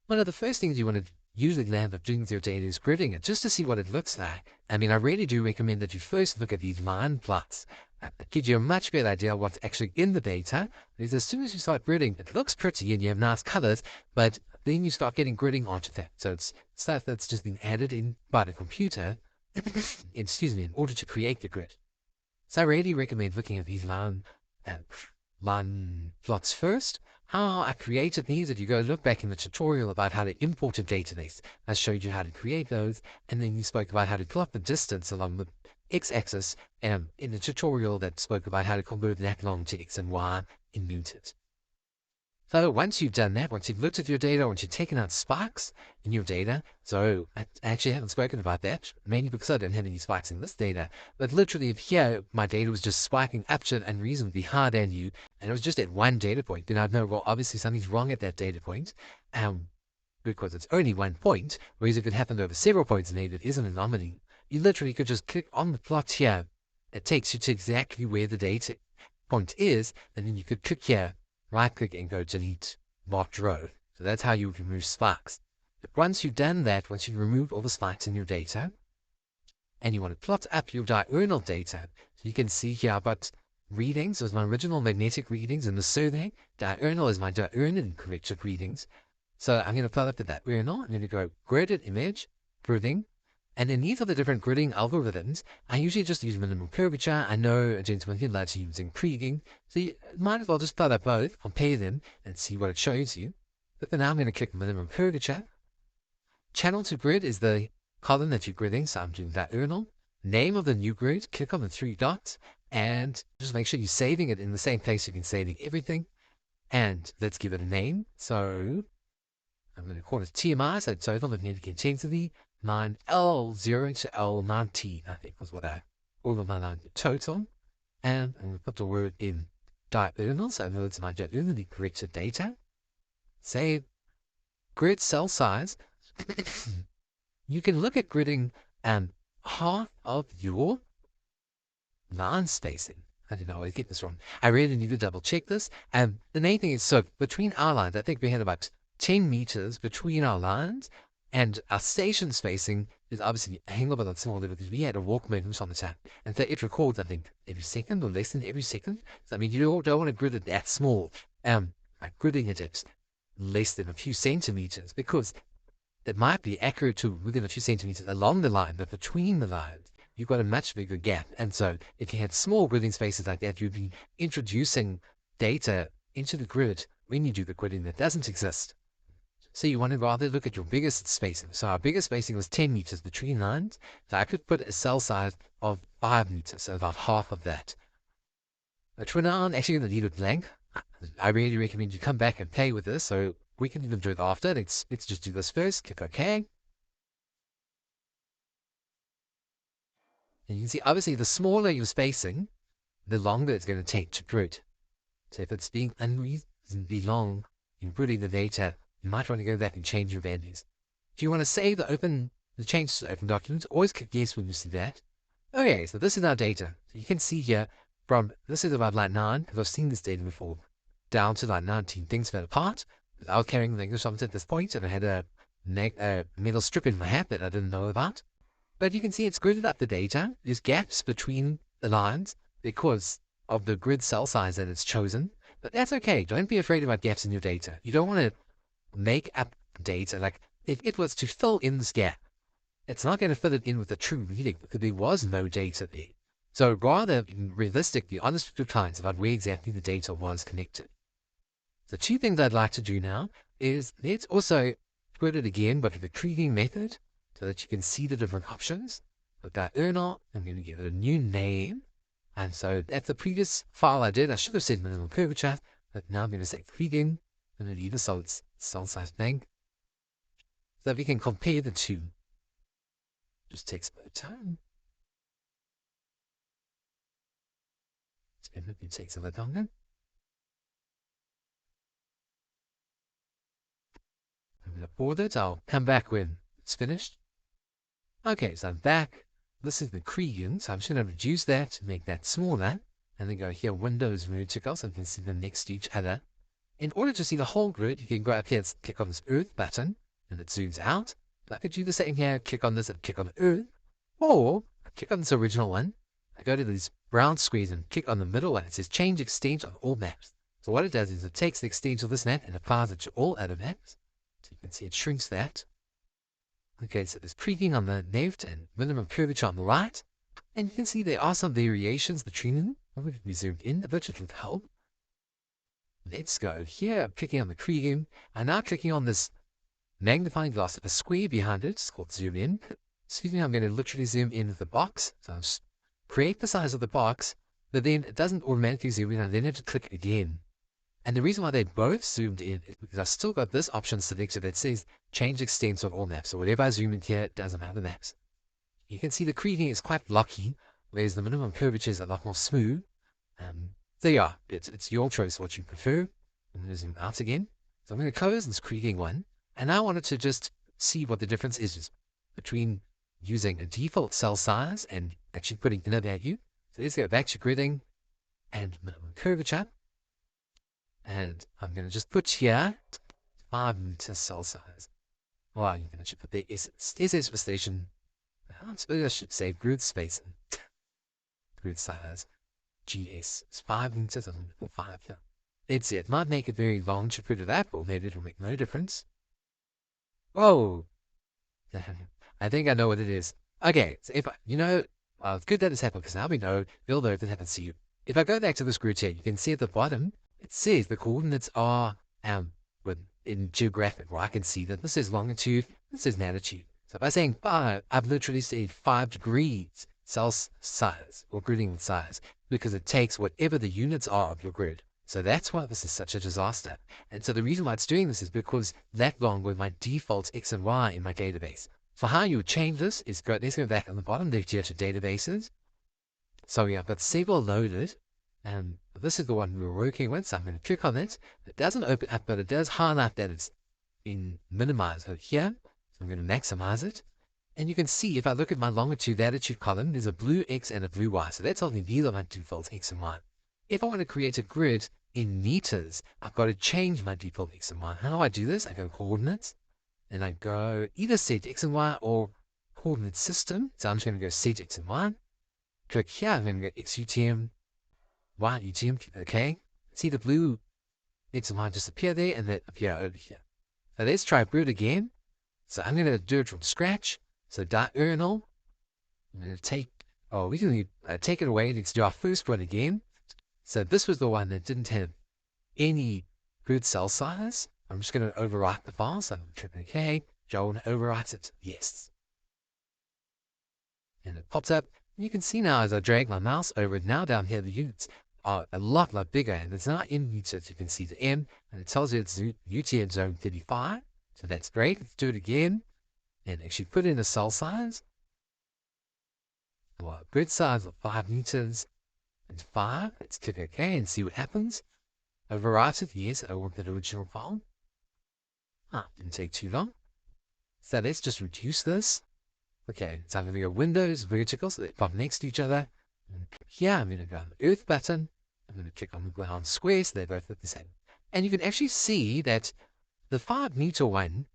One of the first things you want to usually land up doing with your data is gridding it just to see what it looks like. I mean, I really do recommend that you first look at these line plots. It gives you a much better idea of what's actually in the data. Because as soon as you start gridding, it looks pretty and you have nice colors, but then you start getting gridding onto that. So it's stuff that's just been added in by the computer, excuse me, in order to create the grid. So I really recommend looking at these line plots first. How I created these, if you go look back in the tutorial about how to import a database, I showed you how to create those, and then you spoke about how to plot the distance along the x-axis in the tutorial that spoke about how to convert that long to x and y in meters. So once you've done that, once you've looked at your data, once you've taken out spikes in your data, so I actually haven't spoken about that, mainly because I don't have any spikes in this data, but literally if here my data was just spiking up to an unreasonably high value, and it was just at one data point, then I'd know, well, obviously something's wrong at that data point, because it's only one point, whereas if it happened over several points and it is an anomaly, you literally could just click on the plot here. It takes you to exactly where the data point is, and then you could click here, right click and go delete marked row. So that's how you remove spikes. But once you've done that, once you've removed all the spikes in your data, and you want to plot up your diurnal data, so you can see here I've got readings as my original magnetic readings in the survey. Diurnal is my diurnal corrected readings. So I'm going to plot up the diurnal. I'm going to go gridded image, gridding, and then these are the different gridding algorithms. I usually just use minimum curvature. I know a gentleman here likes using kriging. So you might as well just plot up both, compare them, and see what it shows you. But for now, I'm going to click minimum curvature. Channel to grid is the column that you're gridding. So I'm doing diurnal. Name of the new grid, click on the 3 dots, and just make sure you're saving it in the same place you've been saving everything. And let's give it a name. So I'm going to call it TMI, so total magnetic intensity. 9L0 to L19, I think was what I all of my line total. And I'm going to put the word in diurnal, so I know it's my diurnally corrected data. Save grid cell size. You can look at gridding half of your line spacing. I didn't always get this wrong. I really need to double check this. And the main thing is, so between our lines, I think we had about 10 meters between our lines. And our station spacing is obviously a hell of a lot smaller because we had a walk movement on the tap. And so it records, I think, every second or less than every second. So, I mean, you don't want to grid it that small. Like gridding it at less than a few centimeters because it might be accurate to within a few centimeters along the line, but between the lines, you've got a much bigger gap. And so if you had small gridding spaces like that, you'd be introducing data into the grid when you do the gridding that doesn't exist. So you want to rather look at your biggest spacing. So our biggest spacing was 10 meters between lines. So I could put a cell size of 5 meters, so about half of that. But for now, I'm actually going to leave it blank. I really recommend you come back and play with this. So we can even do it after. Let's just do this first. Click OK. And you can see, obviously, the smaller your spacing, the longer it's going to take to grid. So if it's being unreasonably long in gridding the data, you might want to go back and change your values. If you want to save the changes to open documents, always click yes when you see that. Okay, so this is our data. So you can see here from, this is about line 9, because I've seen this data before, down to line 19. Things fell apart. I was carrying the English at this point, and I had a metal strip in my hat that I didn't know about. But you can see it's gridded up the data. There's gaps between the lines because of the grid cell size that it's chosen. But that's okay. Don't be afraid about gaps in your data. You don't want to make up data. Like, if it was to fill in this gap, it's not going to fill it in with a true reading because there was no data there. So rather realistic, be honest with your clients about where exactly the data was connected. The 2 things I'd like to do now is let's also grid it again, but with the kriging method so that you can see the different options. With diurnal, I'm going to give it a new name. And so at the previous file I did, I should have said minimum curvature, but now I'm going to say kriging. I'm going to leave the cell size blank so that we can compare the 2. Just takes a bit of time. It takes a bit longer. I'm going to pause it. I'll come back when it's finished. Okay, so I'm back. This is the kriging, so I'm just going to reduce that to make that smaller. And then go here, Windows vertical, so we can see them next to each other. In order to see the whole grid, you can go up here and click on this Earth button, and it zooms out. But I could do the same here, click on this and click on Earth, or click on this original one. I go to these brown squares and click on the middle one. It says change extent on all maps. So what it does is it takes the extent of this map and applies it to all other maps. So you can see it shrinks that. Okay, so there's preview on the left and minimum curvature on the right. And you can see there are some variations between them. I'm going to be zoomed in a bit, it will help. Let's go here. I'm clicking on the preview. I'm now clicking on this magnifying glass with a square behind it. It's called zoom in. Excuse me, I'm going to literally zoom in with the box. So I'll just create the size of the box, but then it doesn't automatically zoom in. I then have to click again. And the reason why they both zoomed in is because I've still got this option selected that says change extents on all maps. So whatever I zoom in here, it doesn't matter maps. You can see the creating is quite blocky, whereas the minimum curvature is a lot more smooth. So yeah, it's your choice what you prefer. I'm going to zoom out again. So I'm going to close this creating one. And I wanted to just see what the difference is between using a default cell size and actually putting in a value. So let's go back to gridding and minimum curvature. And I'm going to just put here 5 meter cell size. Well, you can actually put the SS for station. I should say grid space and grid size. GS is 5 meters and 5 here. Let's see, it might make it very long to put it up, or maybe it'll make no difference. Whoa! I think I know what it is. Okay, so if I, it's good that it's happened because now we know, we'll know if it happens to you. If I go back to this grid here, you can see at the bottom, it says the coordinates are in geographic, where I can see that this is longitude, this is latitude. So by saying 5, I've literally said 5 degrees Celsius size, or gridding size, because it takes whatever the units are of your grid. So that's why this is such a disaster. And so the reason why it's doing this is because that long were my default X and Y in my database. So how you would change this is let's go back on the bottom left here to databases. So yeah, I've got several loaded. And this is the one we were working with, so I'm going to click on it. It doesn't open up, but it does highlight that it's been minimized over here. So I'm going to maximize it. And you can see if I look at my longitude, latitude column, there's a blue X and a blue Y. So that's only these are my default X and Y. If I want to create a grid in meters, I've got to change my default X and Y. How do I do this? I go coordinates, and I go either set X and Y or coordinate system. So I'm just going to go set X and Y. Click here, I'm going to go XUTM, YUTM, okay. See the blue X and Y disappear there, and then appear over here. So let's try grid again. So I'm going to do it from scratch. So diurnal, I'm going to take, we can take it away. Let's do our first one again. So this was the one that didn't have any grid cell size. I'm just going to overwrite the file. So I'm clicking OK. Do I want to overwrite it? Yes. And it pops up. You can see now as I drag my mouse over it, now down here the units are a lot bigger. And it's not in meters. You can see the M, and it tells you it's UTM zone 35. So that's great. Let's do it again. And actually put in a cell size. Well, grid size of 5 meters and 5. Let's click OK and see what happens. Overwrite it, yes, I want the original file. Didn't take too long. So let's just reduce this. Okay, so I'm going to go Windows, vertical, so they pop next to each other. And here I'm going to go on the Earth button. I'm going to click on the ground square, so they both look the same. And you can actually see that the 5 meter one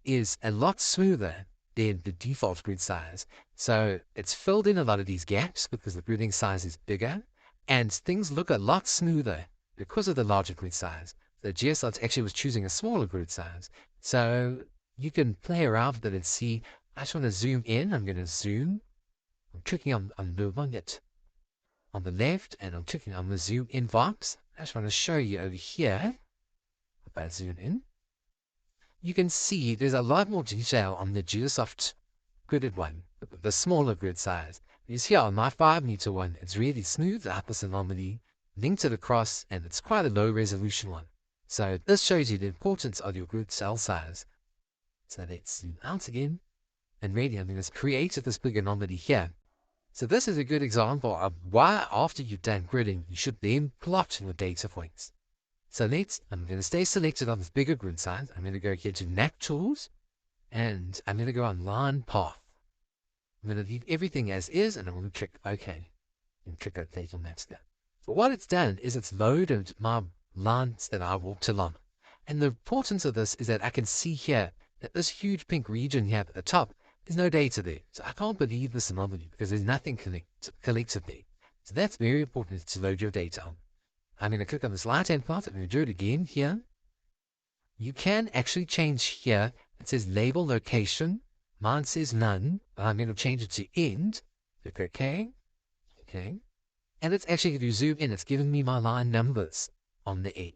is a lot smoother than the default grid size. So it's filled in a lot of these gaps because the gridding size is bigger, and things look a lot smoother because of the larger grid size. The Geosoft actually was choosing a smaller grid size. So you can play around with it and see. I just want to zoom in. I'm going to zoom. I'm clicking on the one that on the left, and I'm clicking on the zoom in box. I just want to show you over here. If I zoom in, you can see there's a lot more detail on the Geosoft gridded one, the smaller grid size. Because here on my 5 meter one, it's really smooth out this anomaly, linked it across, and it's quite a low resolution one. So this shows you the importance of your grid cell size. So let's zoom out again. And really, I'm going to create this big anomaly here. So this is a good example of why after you've done gridding, you should then plot your data points. So I'm going to stay selected on this bigger grid size. I'm going to go here to Map Tools, and I'm going to go on Line Path. I'm going to leave everything as is, and I'm going to click OK, and click Update on Maps there. So what it's done is it's loaded my lines that I walked along. And the importance of this is that I can see here that this huge pink region here at the top, there's no data there. So I can't believe this anomaly because there's nothing collected there. So that's very important to load your data on. I'm going to click on this right-hand part. I'm going to do it again here. You can actually change here. It says label location. Mine says none, but I'm going to change it to end. Click OK. Okay. And it's actually going to zoom in. It's giving me my line numbers on the end.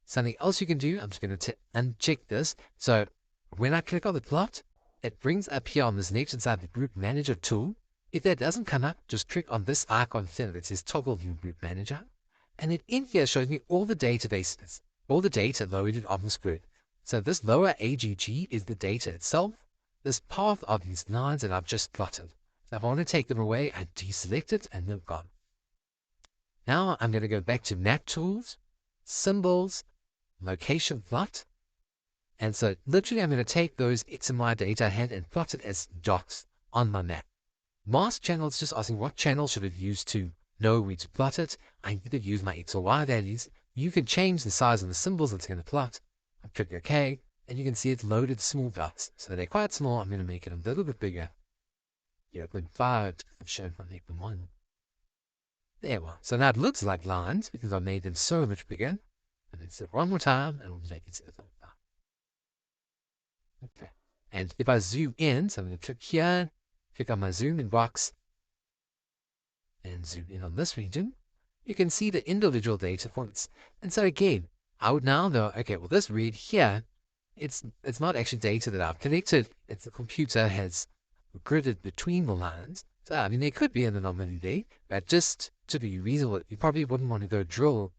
Something else you can do, I'm just going to uncheck this. So when I click on the plot, it brings up here on this left side the Group Manager tool. If that doesn't come up, just click on this icon here that says Toggle View Group Manager. And it in here shows me all the databases, all the data loaded on this grid. So this lower AGG is the data itself. This path of these lines that I've just plotted. So if I want to take them away, I deselect it and they're gone. Now I'm going to go back to Map Tools, Symbols, Location Plot. And so literally I'm going to take those X and Y data and plot it as dots on my map. Mask channel is just asking what channel should it use to know where to plot it. I need to use my X or Y values. You can change the size of the symbols it's going to plot. I click OK, and you can see it's loaded small dots. So they're quite small. I'm going to make it a little bit bigger. 0.5, I've shown my 8.1. There we go. So now it looks like lines because I made them so much bigger. And it's one more time, and we'll make it 0.5. Okay. And if I zoom in, so I'm going to click here, click on my zoom in box, and zoom in on this region, you can see the individual data points. And so again, I would now know, okay, well this read here, it's not actually data that I've collected, it's the computer has gridded between the lines. So I mean, there could be an anomaly there, but just to be reasonable, you probably wouldn't want to go drill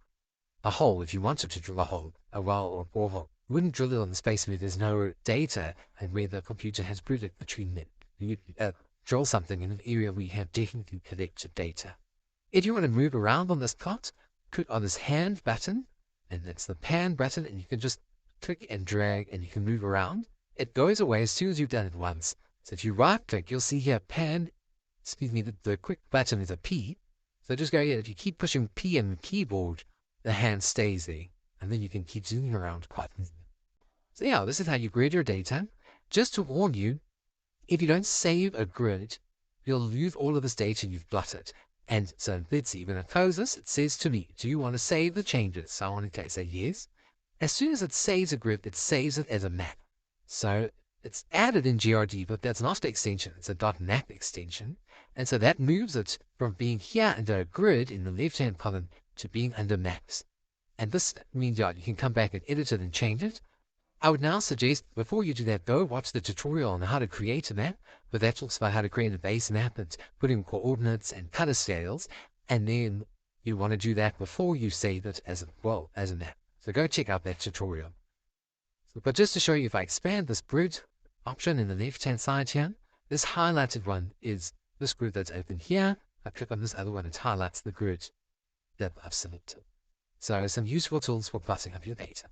a hole if you wanted to drill a hole, a well or a borehole. You wouldn't drill it on the space where there's no data and where the computer has gridded between them. You drill something in an area where you have definitely collected data. If you want to move around on this plot, click on this hand button, and that's the pan button, and you can just click and drag and you can move around. It goes away as soon as you've done it once. So if you right click, you'll see here pan, the quick button is a P. So just go here, if you keep pushing P on the keyboard, the hand stays there, and then you can keep zooming around quite easily. So yeah, this is how you grid your data. Just to warn you, if you don't save a grid, you'll lose all of this data you've plotted. And so let's see, when I close this, it says to me, do you want to save the changes? So I want to say yes. As soon as it saves a grid, it saves it as a map. So it's added in GRD, but that's not the extension. It's a .map extension. And so that moves it from being here under a grid in the left-hand column to being under maps. And this means you can come back and edit it and change it. I would now suggest, before you do that, go watch the tutorial on how to create a map, but that talks about how to create a base map and put in coordinates and color scales, and then you want to do that before you save it as a map. So go check out that tutorial. But just to show you, if I expand this grid option in the left-hand side here, this highlighted one is this grid that's open here. I click on this other one, it highlights the grid that I've selected. So some useful tools for plotting up your data.